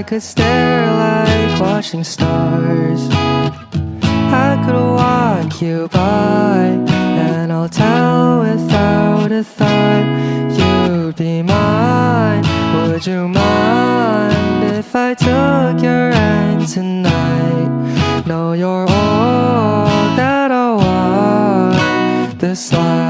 I could stare like watching stars. I could walk you by, and I'll tell without a thought you'd be mine. Would you mind if I took your hand tonight? No, you're all that I want. This life